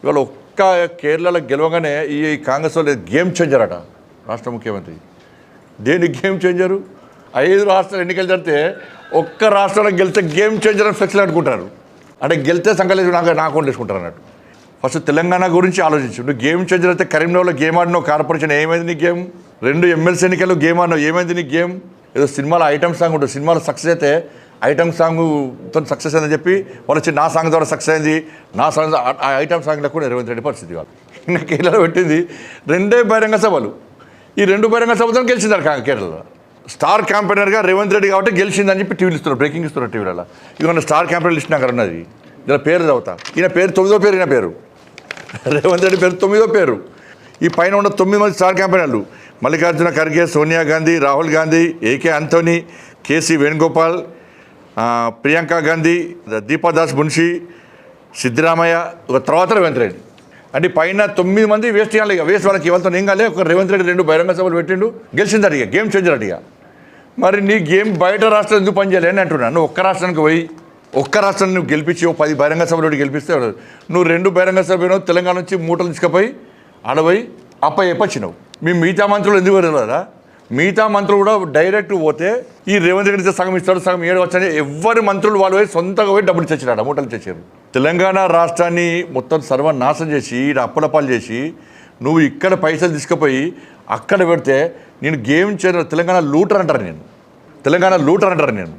ఇవాళ ఒక్క కేరళలో గెలవగానే ఈ కాంగ్రెస్ వాళ్ళు గేమ్ చేంజర్ అట రాష్ట్ర ముఖ్యమంత్రి. దేని గేమ్ చేంజరు? 5 రాష్ట్రాలు ఎన్నికలు జరిగితే ఒక్క రాష్ట్రంలో గెలిస్తే గేమ్ చేంజర్ అని ఫ్లెక్స్లు అనుకుంటారు. అంటే గెలితే సంకలేదు నాకు అకౌంట్ వేసుకుంటారు అన్నట్టు. ఫస్ట్ తెలంగాణ గురించి ఆలోచించు. నువ్వు గేమ్ చేంజర్ అయితే కరీంనగర్లో గేమ్ ఆడినావు, కార్పొరేషన్ ఏమైంది నీ గేమ్? 2 ఎమ్మెల్సీ ఎన్నికల్లో గేమ్ ఆడినావు, ఏమైంది నీ గేమ్? ఏదో సినిమాలో ఐటమ్ సాంగ్ ఉంటుంది, సినిమాలో సక్సెస్ అయితే ఐటమ్ సాంగ్తో సక్సెస్ అయిందని చెప్పి వాళ్ళు వచ్చి నా సాంగ్ ద్వారా సక్సెస్ అయింది, నా సాంగ్ ఆ ఐటమ్ సాంగ్లో కూడా రేవంత్ రెడ్డి పరిస్థితి. వాళ్ళు ఇంకా కేరళలో పెట్టింది 2 బహిరంగ సభలు. ఈ 2 బహిరంగ సభతో గెలిచిందారు కేరళలో. స్టార్ క్యాంపెయినర్గా రేవంత్ రెడ్డి కాబట్టి గెలిచిందని చెప్పి టీవీలు ఇస్తున్నారు, బ్రేకింగ్ ఇస్తున్నారు టీవీలలో. ఇక స్టార్ క్యాంపెయినర్ లిస్ట్ నాకు ఉన్నది, ఇలా పేరు చదువుతా. ఈయన పేరు 9వ పేరు, ఈయన పేరు రేవంత్ రెడ్డి పేరు 9వ పేరు. ఈ పైన ఉన్న 9 మంది స్టార్ క్యాంపెయినర్లు: మల్లికార్జున ఖర్గే, సోనియా గాంధీ, రాహుల్ గాంధీ, ఏకే ఆంటోనీ, కేసీ వేణుగోపాల్, ప్రియాంక గాంధీ, దీపాదాస్ మున్షి, సిద్ధరామయ్య, ఒక తర్వాత రేవంత్ రెడ్డి. అంటే పైన 9 మంది వేస్ట్ చేయాలి. ఇక వేస్ట్ వాళ్ళకి ఇవాళతో ఏం కాలే. ఒక రేవంత్ రెడ్డి 2 బహిరంగ సభలు పెట్టిండు, గెలిచింది అడిగా, గేమ్ చేంజర్ అడిగా. మరి నీ గేమ్ బయట రాష్ట్రం ఎందుకు పనిచేయాలి అని అంటున్నాను. నువ్వు ఒక్క రాష్ట్రానికి పోయి ఒక్క రాష్ట్రాన్ని నువ్వు గెలిపించి 10 బహిరంగ సభలు గెలిపిస్తే నువ్వు 2 బహిరంగ సభలు తెలంగాణ నుంచి మూటలు తీసుకుపోయి ఆడపోయి అప్పచ్చినావు. మీ మిగతా మంత్రులు ఎందుకు వెళ్ళరా? మిగతా మంత్రులు కూడా డైరెక్ట్ పోతే ఈ రేవంత్ రెడ్డి సగం ఇస్తాడు, సగం 7 వచ్చని ఎవరి మంత్రులు వాళ్ళు పోయి సొంతంగా పోయి డబ్బులు తెచ్చినాడు, మూటలు తెచ్చారు. తెలంగాణ రాష్ట్రాన్ని మొత్తం సర్వనాశనం చేసి అప్పులపాలు చేసి నువ్వు ఇక్కడ పైసలు తీసుకుపోయి అక్కడ పెడితే నేను గేమ్ చేయను. తెలంగాణ లూటర్ అంటారు, నేను తెలంగాణ లూటర్ అంటారు. నేను